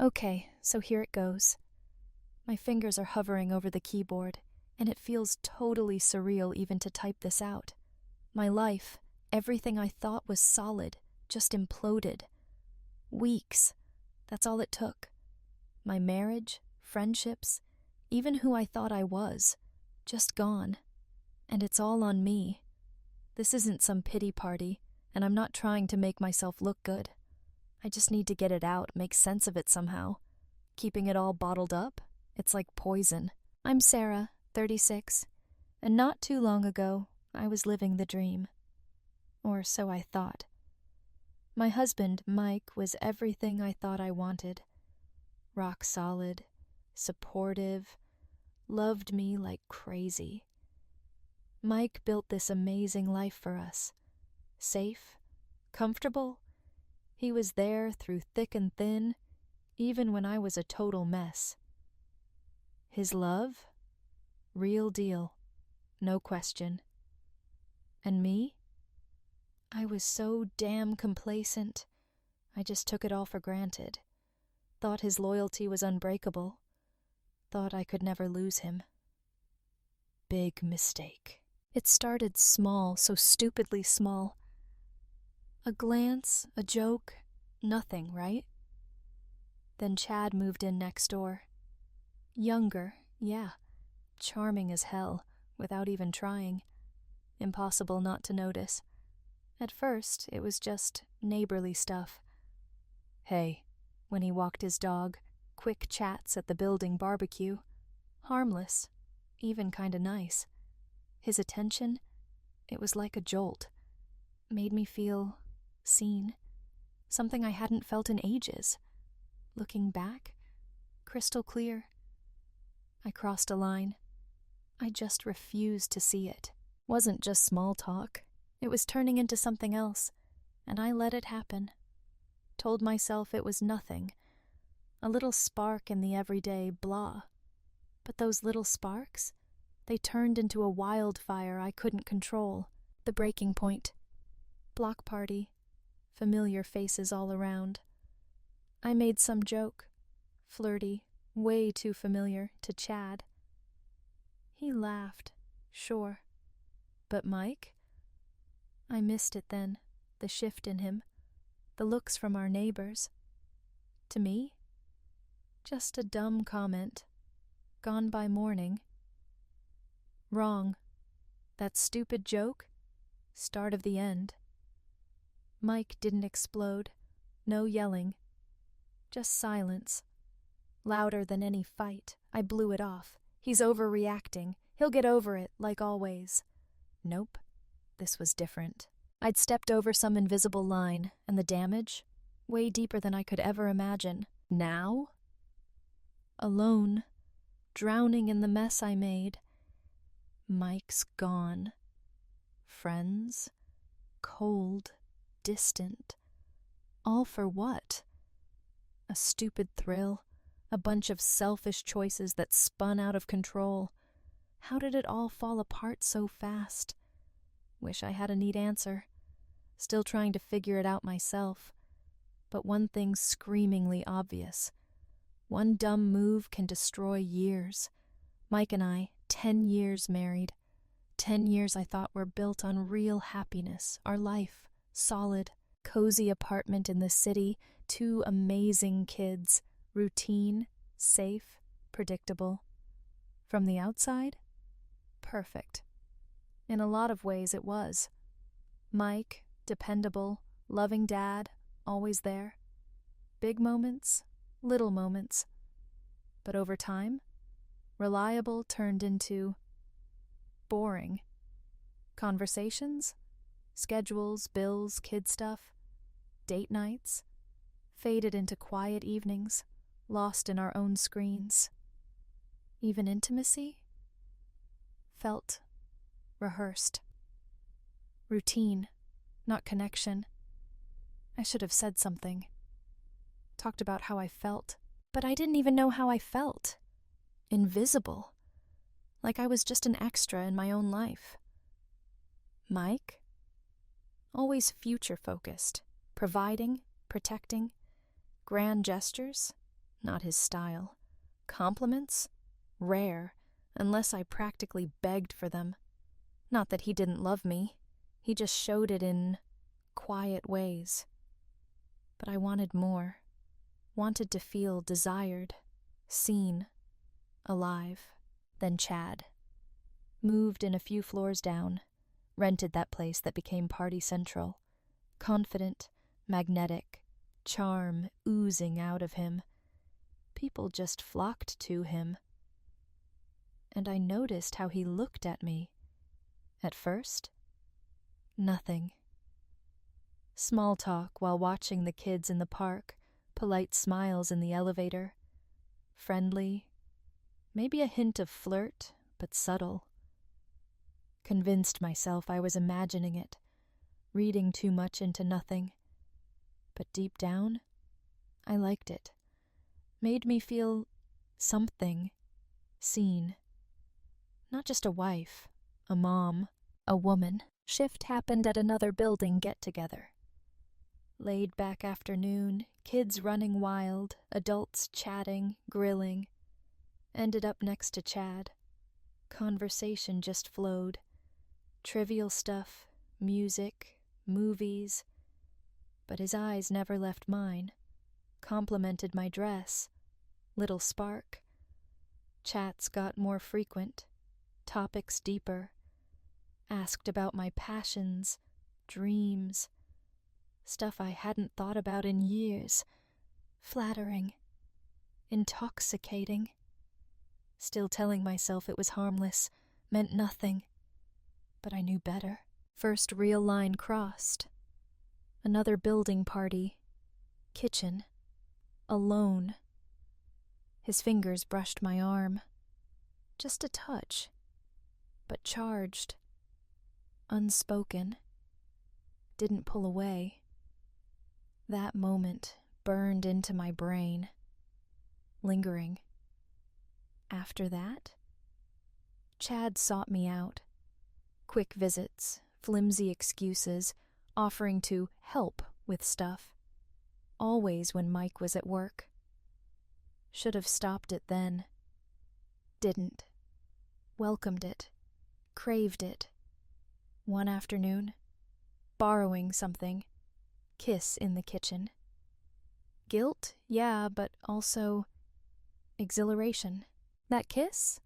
Okay, so here it goes. My fingers are hovering over the keyboard, and it feels totally surreal even to type this out. My life, everything I thought was solid, just imploded. Weeks. That's all it took. My marriage, friendships, even who I thought I was, just gone. And it's all on me. This isn't some pity party, and I'm not trying to make myself look good. I just need to get it out, make sense of it somehow. Keeping it all bottled up? It's like poison. I'm Sarah, 36, and not too long ago, I was living the dream. Or so I thought. My husband, Mike, was everything I thought I wanted. Rock solid, supportive, loved me like crazy. Mike built this amazing life for us. Safe, comfortable. He was there through thick and thin, even when I was a total mess. His love? Real deal. No question. And me? I was so damn complacent. I just took it all for granted. Thought his loyalty was unbreakable. Thought I could never lose him. Big mistake. It started small, so stupidly small. A glance, a joke, nothing, right? Then Chad moved in next door. Younger, yeah. Charming as hell, without even trying. Impossible not to notice. At first, it was just neighborly stuff. Hey, when he walked his dog, quick chats at the building barbecue. Harmless, even kinda nice. His attention, it was like a jolt. Made me feel seen. Something I hadn't felt in ages. Looking back, crystal clear. I crossed a line. I just refused to see it. Wasn't just small talk. It was turning into something else, and I let it happen. Told myself it was nothing. A little spark in the everyday blah. But those little sparks, they turned into a wildfire I couldn't control. The breaking point. Block party. Familiar faces all around. I made some joke. Flirty, way too familiar, to Chad. He laughed, sure. But Mike? I missed it then, the shift in him, the looks from our neighbors. To me? Just a dumb comment. Gone by morning. Wrong. That stupid joke? Start of the end. Mike didn't explode. No yelling. Just silence. Louder than any fight. I blew it off. He's overreacting. He'll get over it, like always. Nope. This was different. I'd stepped over some invisible line, and the damage? Way deeper than I could ever imagine. Now? Alone. Drowning in the mess I made. Mike's gone. Friends? Cold. Distant. All for what? A stupid thrill. A bunch of selfish choices that spun out of control. How did it all fall apart so fast? Wish I had a neat answer. Still trying to figure it out myself. But one thing's screamingly obvious. One dumb move can destroy years. Mike and I, 10 years married. 10 years I thought were built on real happiness, our life, solid, cozy apartment in the city, 2 amazing kids, routine, safe, predictable. From the outside? Perfect. In a lot of ways it was. Mike, dependable, loving dad, always there. Big moments, little moments. But over time, reliable turned into boring. Conversations, schedules, bills, kid stuff, date nights, faded into quiet evenings, lost in our own screens. Even intimacy felt rehearsed. Routine, not connection. I should have said something. Talked about how I felt, but I didn't even know how I felt. Invisible. Like I was just an extra in my own life. Mike? Always future-focused, providing, protecting, grand gestures, not his style. Compliments? Rare, unless I practically begged for them. Not that he didn't love me, he just showed it in quiet ways. But I wanted more. Wanted to feel desired, seen, alive. Then Chad. Moved in a few floors down. Rented that place that became Party Central. Confident, magnetic, charm oozing out of him. People just flocked to him. And I noticed how he looked at me. At first, nothing. Small talk while watching the kids in the park, polite smiles in the elevator. Friendly, maybe a hint of flirt, but subtle. Convinced myself I was imagining it, reading too much into nothing. But deep down, I liked it. Made me feel something, seen. Not just a wife, a mom, a woman. Shift happened at another building get-together. Laid back afternoon, kids running wild, adults chatting, grilling. Ended up next to Chad. Conversation just flowed. Trivial stuff, music, movies. But his eyes never left mine. Complimented my dress. Little spark. Chats got more frequent. Topics deeper. Asked about my passions, dreams. Stuff I hadn't thought about in years. Flattering. Intoxicating. Still telling myself it was harmless, meant nothing. But I knew better. First real line crossed. Another building party. Kitchen. Alone. His fingers brushed my arm. Just a touch. But charged. Unspoken. Didn't pull away. That moment burned into my brain. Lingering. After that, Chad sought me out. Quick visits, flimsy excuses, offering to help with stuff. Always when Mike was at work. Should have stopped it then. Didn't. Welcomed it. Craved it. One afternoon, borrowing something. Kiss in the kitchen. Guilt, yeah, but also exhilaration. That kiss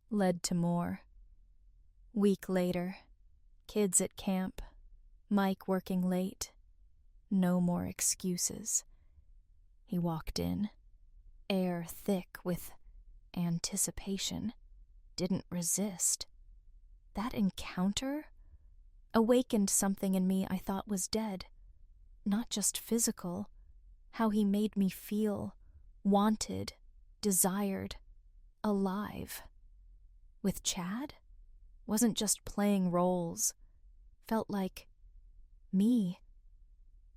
led to more. Week later, kids at camp, Mike working late. No more excuses. He walked in, air thick with anticipation. Didn't resist. That encounter awakened something in me I thought was dead. Not just physical, how he made me feel, wanted, desired, alive. With Chad, wasn't just playing roles, felt like me.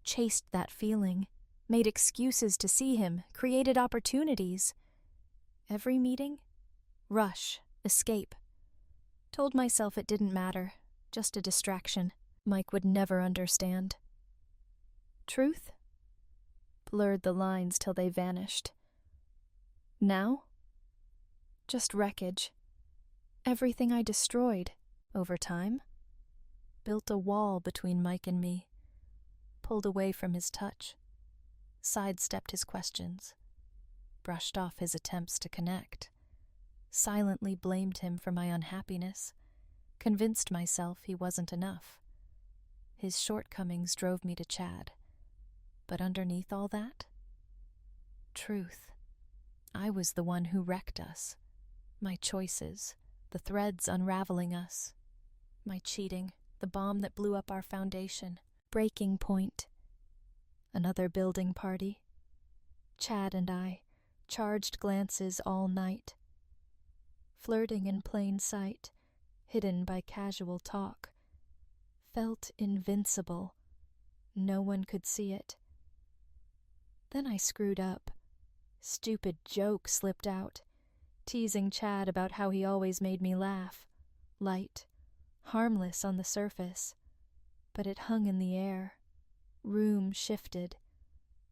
Chased that feeling, made excuses to see him, created opportunities. Every meeting, rush, escape. Told myself it didn't matter, just a distraction. Mike would never understand. Truth? Blurred the lines till they vanished. Now? Just wreckage. Everything I destroyed, over time. Built a wall between Mike and me. Pulled away from his touch. Sidestepped his questions. Brushed off his attempts to connect. Silently blamed him for my unhappiness. Convinced myself he wasn't enough. His shortcomings drove me to Chad. But underneath all that? Truth. I was the one who wrecked us. My choices, the threads unraveling us. My cheating, the bomb that blew up our foundation. Breaking point. Another building party. Chad and I, charged glances all night. Flirting in plain sight, hidden by casual talk. Felt invincible. No one could see it. Then I screwed up. Stupid joke slipped out, teasing Chad about how he always made me laugh. Light, harmless on the surface, but it hung in the air. Room shifted.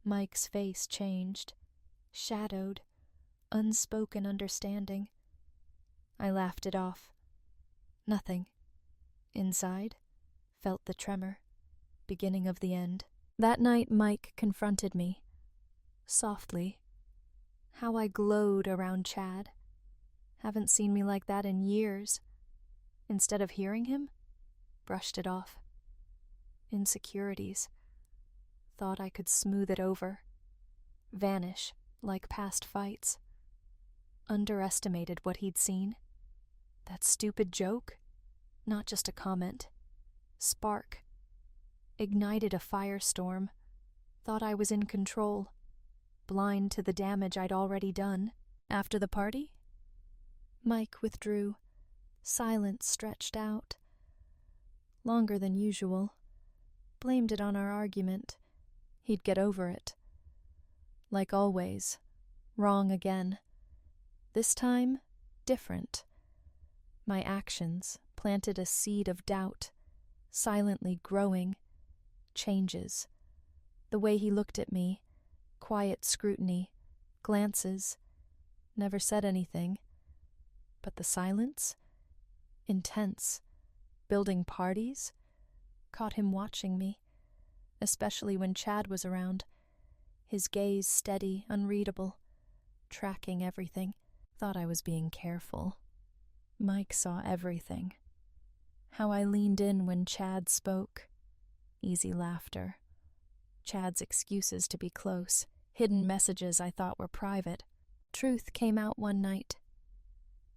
Mike's face changed. shadowed, unspoken understanding. I laughed it off. Nothing. Inside, felt the tremor, beginning of the end. That night Mike confronted me. Softly. How I glowed around Chad. Haven't seen me like that in years. Instead of hearing him, brushed it off. Insecurities. Thought I could smooth it over. Vanish like past fights. Underestimated what he'd seen. That stupid joke? Not just a comment. Spark. Ignited a firestorm. Thought I was in control. Blind to the damage I'd already done. After the party? Mike withdrew. Silence stretched out. Longer than usual. Blamed it on our argument. He'd get over it. Like always. Wrong again. This time, different. My actions planted a seed of doubt, silently growing. Changes. The way he looked at me, quiet scrutiny, glances, never said anything. But the silence? Intense. Building parties? Caught him watching me, especially when Chad was around. His gaze steady, unreadable, tracking everything. Thought I was being careful. Mike saw everything. How I leaned in when Chad spoke. Easy laughter. Chad's excuses to be close. Hidden messages I thought were private. Truth came out one night.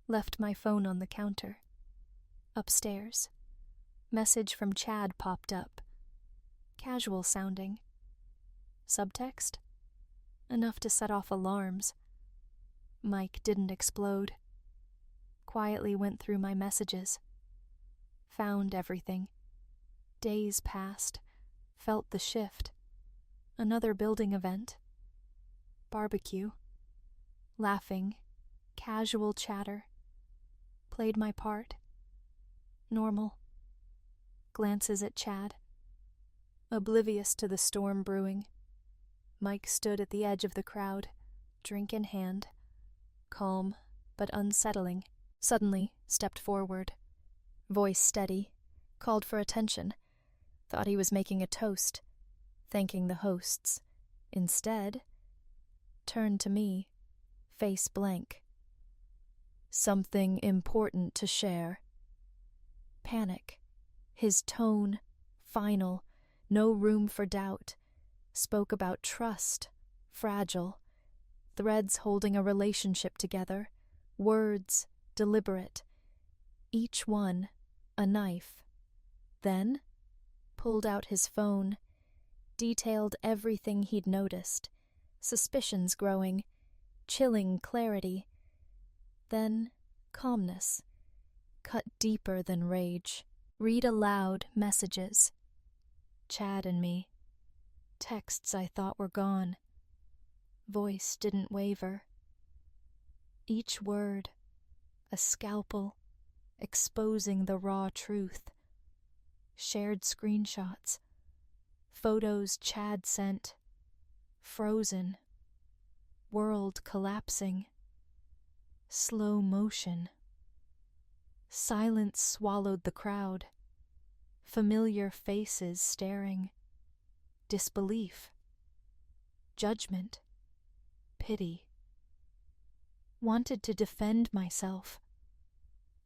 Left my phone on the counter. Upstairs. Message from Chad popped up. Casual sounding. Subtext? Enough to set off alarms. Mike didn't explode. Quietly went through my messages. Found everything. Days passed. Felt the shift. Another building event. Barbecue. Laughing. Casual chatter. Played my part. Normal. Glances at Chad. Oblivious to the storm brewing. Mike stood at the edge of the crowd, drink in hand. Calm, but unsettling. Suddenly stepped forward. Voice steady. Called for attention. Thought he was making a toast. Thanking the hosts. Instead, turned to me, face blank. Something important to share. Panic. His tone, final, no room for doubt. Spoke about trust, fragile. Threads holding a relationship together. Words, deliberate. Each one, a knife. Then, pulled out his phone. Detailed everything he'd noticed. Suspicions growing. Chilling clarity. Then, calmness. Cut deeper than rage. Read aloud messages. Chad and me. Texts I thought were gone. Voice didn't waver. Each word, a scalpel, exposing the raw truth. Shared screenshots. Photos Chad sent. Frozen. World collapsing. Slow motion. Silence swallowed the crowd. Familiar faces staring. Disbelief. Judgment. Pity. Wanted to defend myself.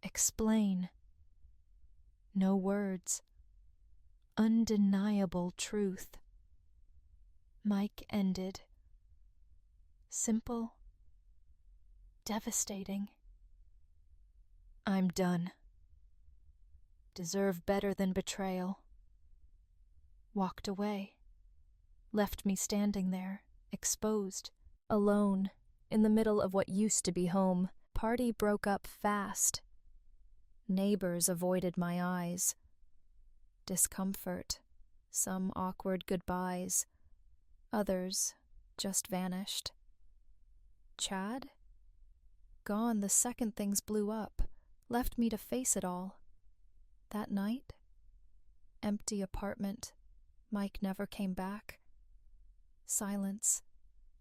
Explain. No words. Undeniable truth. Mike ended. Simple. Devastating. I'm done. Deserve better than betrayal. Walked away. Left me standing there, exposed, alone, in the middle of what used to be home. Party broke up fast. Neighbors avoided my eyes. Discomfort, some awkward goodbyes. Others just vanished. Chad? Gone the second things blew up, left me to face it all. That night? Empty apartment. Mike never came back. Silence.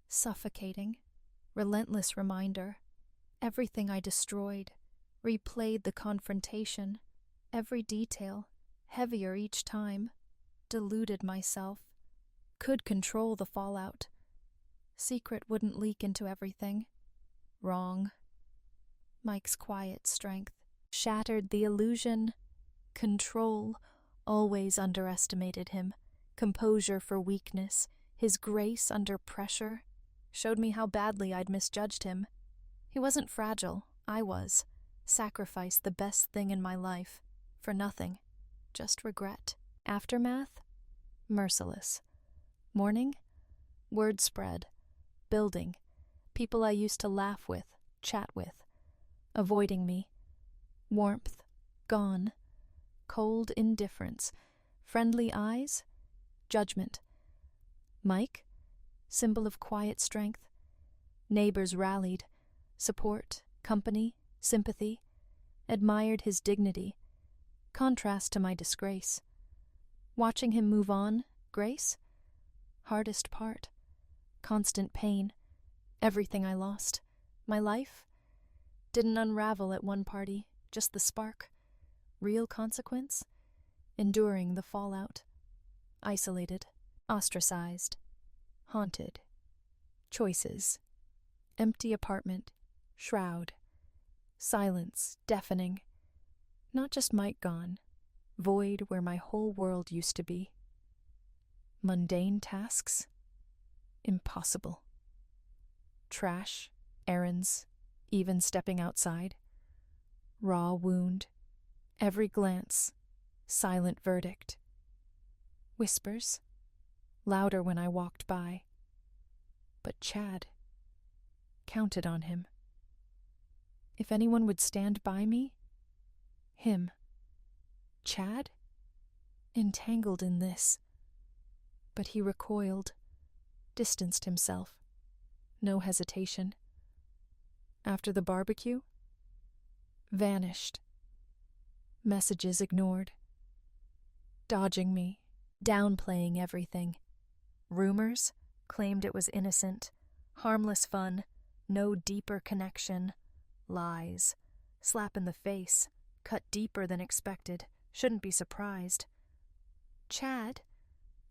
Suffocating. Relentless reminder. Everything I destroyed. Replayed the confrontation. Every detail, heavier each time. Deluded myself. Could control the fallout. Secret wouldn't leak into everything. Wrong. Mike's quiet strength shattered the illusion. Control always underestimated him. Composure for weakness. His grace under pressure showed me how badly I'd misjudged him. He wasn't fragile. I was. Sacrificed the best thing in my life. For nothing. Just regret. Aftermath? Merciless. Morning? Word spread. Building. People I used to laugh with, chat with. Avoiding me. Warmth. Gone. Cold indifference. Friendly eyes. Judgment. Mike? Symbol of quiet strength. Neighbors rallied. Support, company, sympathy. Admired his dignity. Contrast to my disgrace. Watching him move on, grace? Hardest part. Constant pain. Everything I lost. My life? Didn't unravel at one party, just the spark. Real consequence? Enduring the fallout. Isolated. Ostracized. Haunted. Choices. Empty apartment. Shroud. Silence, deafening. Not just Mike gone. Void where my whole world used to be. Mundane tasks? Impossible. Trash, errands, even stepping outside. Raw wound. Every glance. Silent verdict. Whispers. Louder when I walked by. But Chad. Counted on him. If anyone would stand by me, him. Chad? Entangled in this. But he recoiled, distanced himself. No hesitation. After the barbecue? Vanished. Messages ignored. Dodging me, downplaying everything. Rumors claimed it was innocent, harmless fun, no deeper connection. Lies. Slap in the face, cut deeper than expected, shouldn't be surprised. Chad?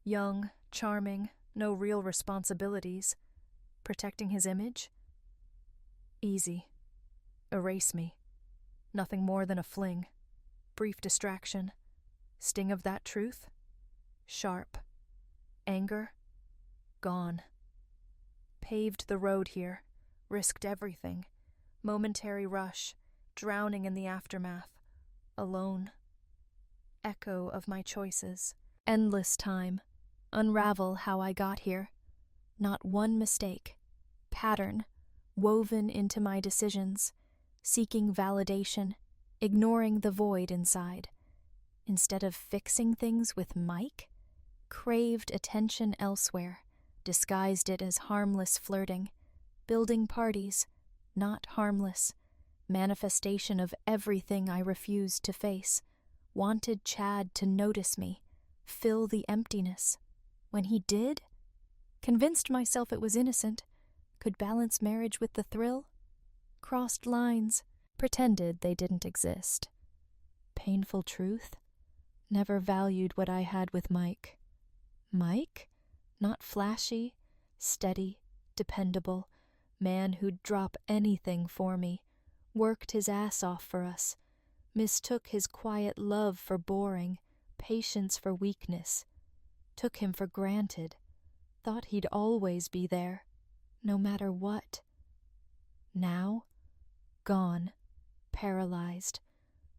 Young, charming, no real responsibilities. Protecting his image? Easy. Erase me. Nothing more than a fling. Brief distraction. Sting of that truth? Sharp. Anger? Gone. Paved the road here. Risked everything. Momentary rush. Drowning in the aftermath. Alone. Echo of my choices. Endless time. Unravel how I got here. Not one mistake. Pattern. Woven into my decisions. Seeking validation. Ignoring the void inside. Instead of fixing things with Mike, craved attention elsewhere, disguised it as harmless flirting, building parties, not harmless, manifestation of everything I refused to face, wanted Chad to notice me, fill the emptiness. When he did, convinced myself it was innocent, could balance marriage with the thrill, crossed lines, pretended they didn't exist. Painful truth? Never valued what I had with Mike. Mike? Not flashy, steady, dependable, man who'd drop anything for me, worked his ass off for us, mistook his quiet love for boring, patience for weakness, took him for granted, thought he'd always be there, no matter what. Now, gone, paralyzed,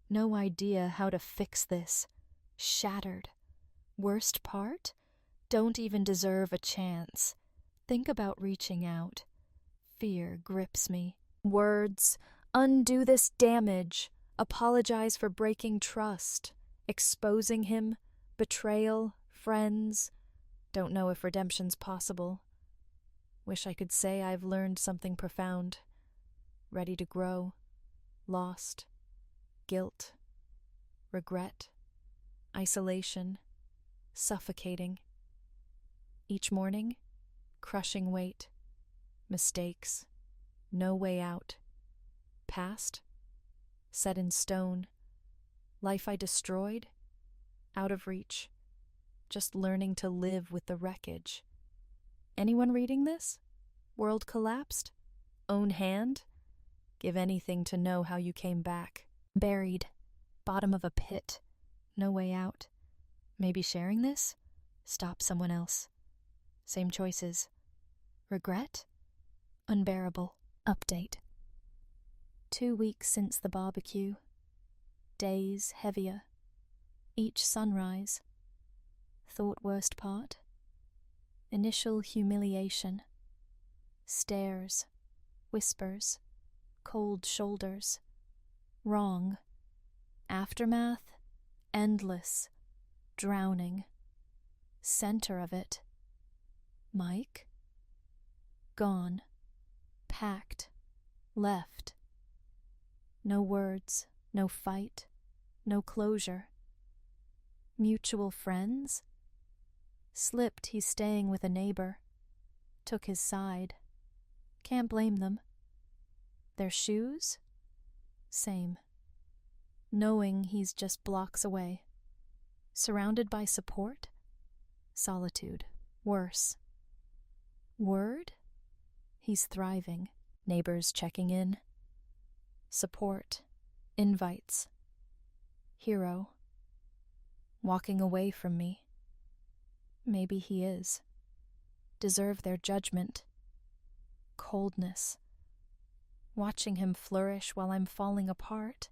no idea how to fix this, shattered. Worst part? Don't even deserve a chance. Think about reaching out. Fear grips me. Words, undo this damage, apologize for breaking trust, exposing him, betrayal, friends. Don't know if redemption's possible. Wish I could say I've learned something profound. Ready to grow. Lost. Guilt. Regret. Isolation. Suffocating. Each morning, crushing weight. Mistakes. No way out. Past? Set in stone. Life I destroyed? Out of reach. Just learning to live with the wreckage. Anyone reading this? World collapsed? Own hand? Give anything to know how you came back. Buried. Bottom of a pit. No way out. Maybe sharing this? Stop someone else. Same choices. Regret? Unbearable. Update. 2 weeks since the barbecue. Days heavier. Each sunrise. Thought worst part? Initial humiliation. Stares. Whispers. Cold shoulders. Wrong. Aftermath. Endless. Drowning. Center of it. Mike? Gone. Pact. Left. No words, no fight, no closure. Mutual friends? Slipped he's staying with a neighbor. Took his side. Can't blame them. Their shoes? Same. Knowing he's just blocks away. Surrounded by support? Solitude. Worse. Word? He's thriving. Neighbors checking in. Support. Invites. Hero. Walking away from me. Maybe he is. Deserve their judgment. Coldness. Watching him flourish while I'm falling apart.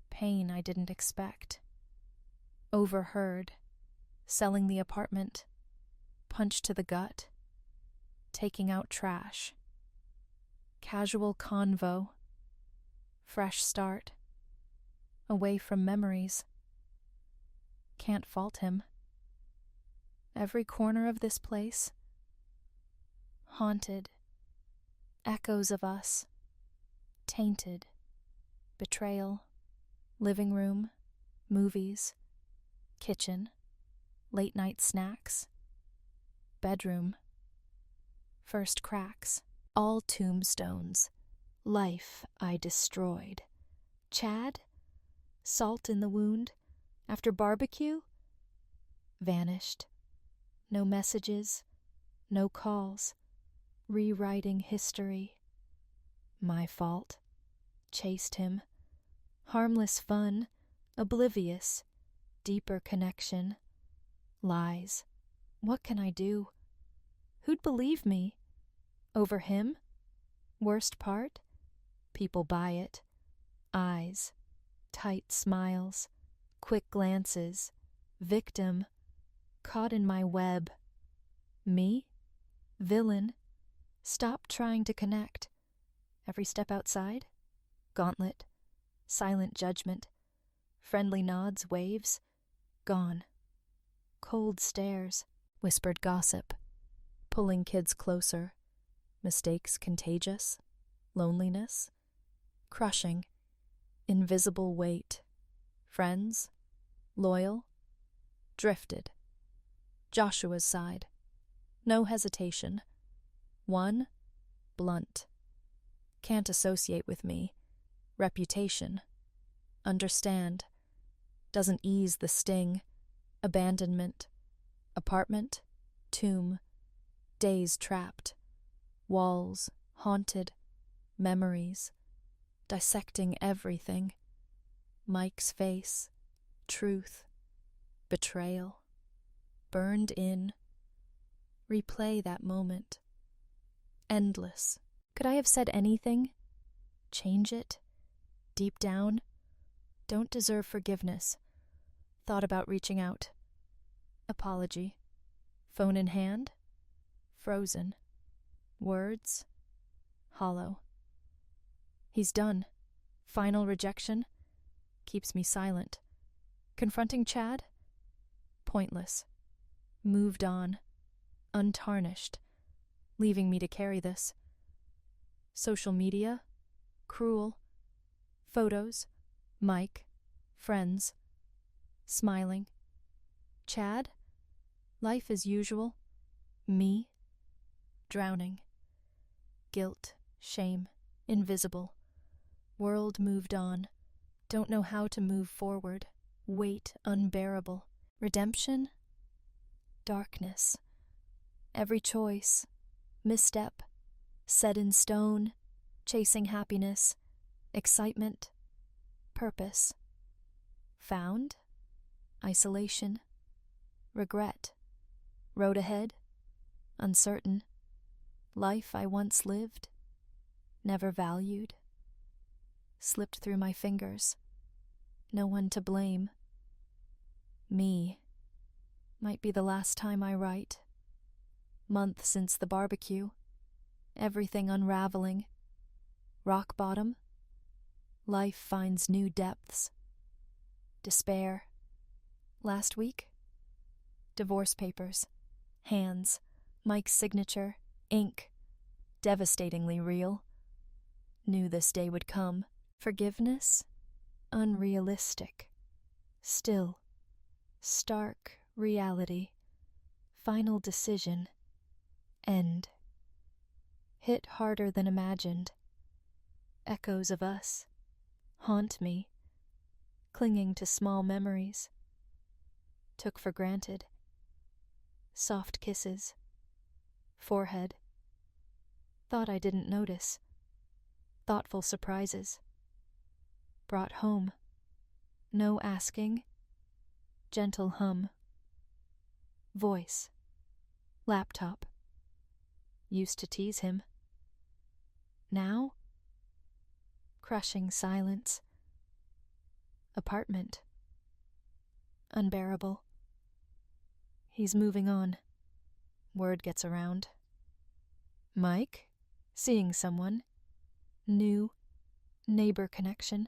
Pain I didn't expect. Overheard. Selling the apartment. Punch to the gut. Taking out trash. Casual convo. Fresh start. Away from memories. Can't fault him. Every corner of this place. Haunted. Echoes of us. Tainted. Betrayal. Living room. Movies. Kitchen. Late night snacks. Bedroom. First cracks. All tombstones. Life I destroyed. Chad? Salt in the wound? After barbecue? Vanished. No messages. No calls. Rewriting history. My fault. Chased him. Harmless fun. Oblivious. Deeper connection. Lies. What can I do? Who'd believe me? Over him? Worst part? People buy it. Eyes. Tight smiles. Quick glances. Victim. Caught in my web. Me? Villain. Stop trying to connect. Every step outside? Gauntlet. Silent judgment. Friendly nods, waves. Gone. Cold stares. Whispered gossip. Pulling kids closer. Mistakes contagious. Loneliness. Crushing. Invisible weight. Friends. Loyal. Drifted. Joshua's side. No hesitation. One. Blunt. Can't associate with me. Reputation. Understand. Doesn't ease the sting. Abandonment. Apartment. Tomb. Days trapped. Walls. Haunted. Memories. Dissecting everything. Mike's face. Truth. Betrayal. Burned in. Replay that moment. Endless. Could I have said anything? Change it? Deep down? Don't deserve forgiveness. Thought about reaching out. Apology. Phone in hand? Frozen. Words? Hollow. He's done. Final rejection? Keeps me silent. Confronting Chad? Pointless. Moved on. Untarnished. Leaving me to carry this. Social media? Cruel. Photos? Mike. Friends. Smiling. Chad? Life as usual. Me. Drowning. Guilt. Shame. Invisible. World moved on. Don't know how to move forward. Weight unbearable. Redemption? Darkness. Every choice. Misstep. Set in stone. Chasing happiness. Excitement. Purpose. Found? Isolation. Regret. Road ahead. Uncertain. Life I once lived. Never valued. Slipped through my fingers. No one to blame. Me. Might be the last time I write. Month since the barbecue. Everything unraveling. Rock bottom. Life finds new depths. Despair. Last week? Divorce papers. Hands. Mike's signature. Ink. Devastatingly real. Knew this day would come. Forgiveness? Unrealistic. Still. Stark reality. Final decision. End. Hit harder than imagined. Echoes of us. Haunt me. Clinging to small memories. Took for granted. Soft kisses. Forehead. Thought I didn't notice. Thoughtful surprises. Brought home. No asking. Gentle hum. Voice. Laptop. Used to tease him. Now? Crushing silence. Apartment. Unbearable. He's moving on. Word gets around. Mike? Seeing someone. New. Neighbor connection.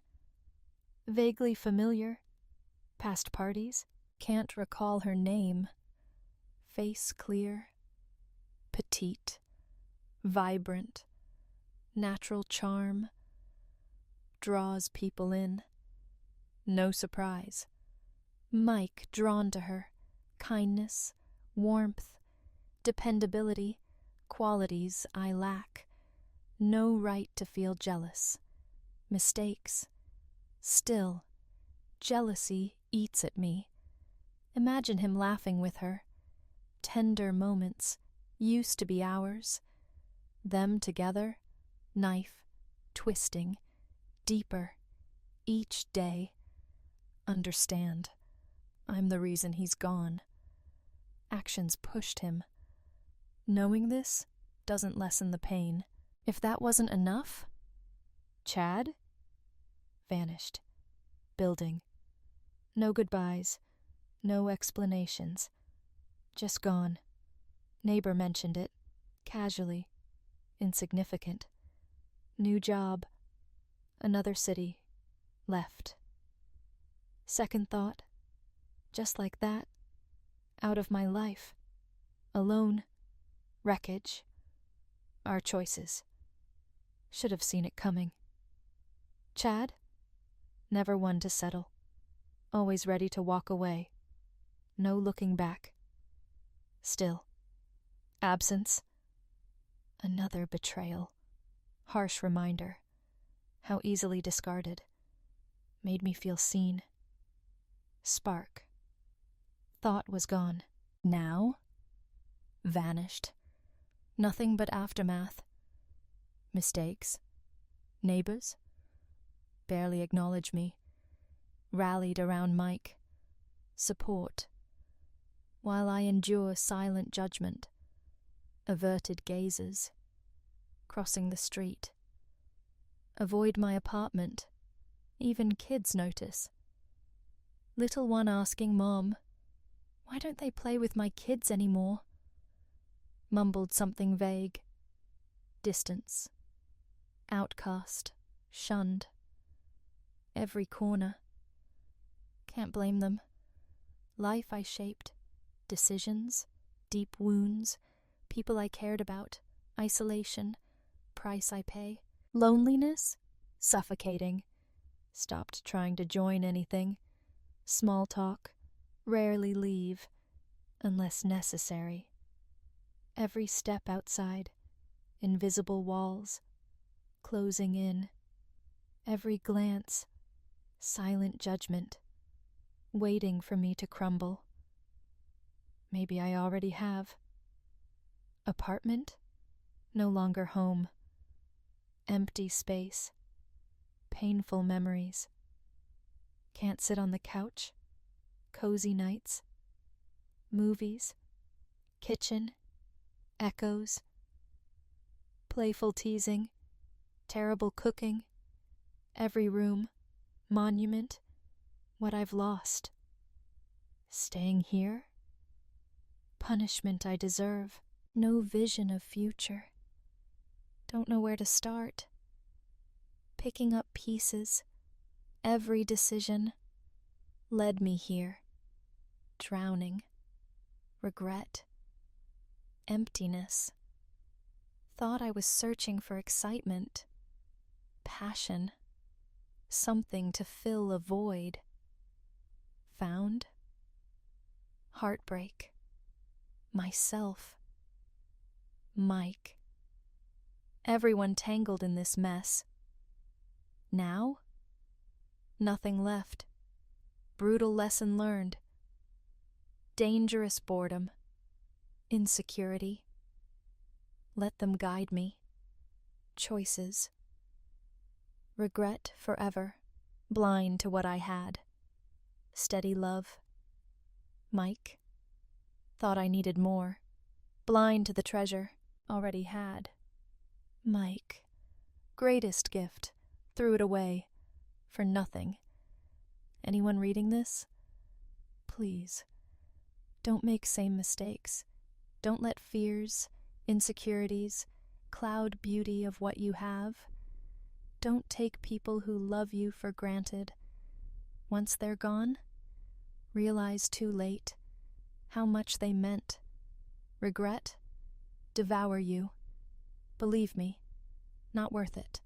Vaguely familiar. Past parties. Can't recall her name. Face clear. Petite. Vibrant. Natural charm. Draws people in. No surprise. Mike drawn to her. Kindness. Warmth. Dependability. Qualities I lack. No right to feel jealous. Mistakes. Still. Jealousy eats at me. Imagine him laughing with her. Tender moments. Used to be ours. Them together. Knife. Twisting. Deeper. Each day. Understand. I'm the reason he's gone. Actions pushed him. Knowing this doesn't lessen the pain. If that wasn't enough? Chad? Vanished. Building. No goodbyes. No explanations. Just gone. Neighbor mentioned it. Casually. Insignificant. New job. Another city. Left. Second thought. Just like that. Out of my life. Alone. Wreckage. Our choices. Should have seen it coming. Chad? Never one to settle. Always ready to walk away. No looking back. Still. Absence. Another betrayal. Harsh reminder. How easily discarded. Made me feel seen. Spark. Thought was gone. Now? Vanished. Nothing but aftermath. Mistakes. Neighbors. Barely acknowledge me. Rallied around Mike. Support. While I endure silent judgment. Averted gazes. Crossing the street. Avoid my apartment. Even kids notice. Little one asking Mom, why don't they play with my kids anymore? Mumbled something vague. Distance. Outcast. Shunned. Every corner. Can't blame them. Life I shaped. Decisions. Deep wounds. People I cared about. Isolation. Price I pay. Loneliness. Suffocating. Stopped trying to join anything. Small talk. Rarely leave. Unless necessary. Every step outside. Invisible walls. closing in. Every glance, silent judgment, waiting for me to crumble. Maybe I already have. Apartment? No longer home. Empty space. Painful memories. Can't sit on the couch. Cozy nights. Movies. Kitchen. Echoes. Playful teasing. Terrible cooking. Every room. Monument. What I've lost. Staying here? Punishment I deserve. No vision of future. Don't know where to start. Picking up pieces. Every decision led me here. Drowning. Regret. Emptiness. Thought I was searching for excitement. Passion. Something to fill a void. Found? Heartbreak. Myself. Mike. Everyone tangled in this mess. Now? Nothing left. Brutal lesson learned. Dangerous boredom. Insecurity. Let them guide me. Choices. Regret forever. Blind to what I had. Steady love. Mike. Thought I needed more. Blind to the treasure already had. Mike. Greatest gift. Threw it away. For nothing. Anyone reading this? Please. Don't make same mistakes. Don't let fears, insecurities, cloud beauty of what you have. Don't take people who love you for granted. Once they're gone, realize too late how much they meant. Regret? Devour you. Believe me, not worth it.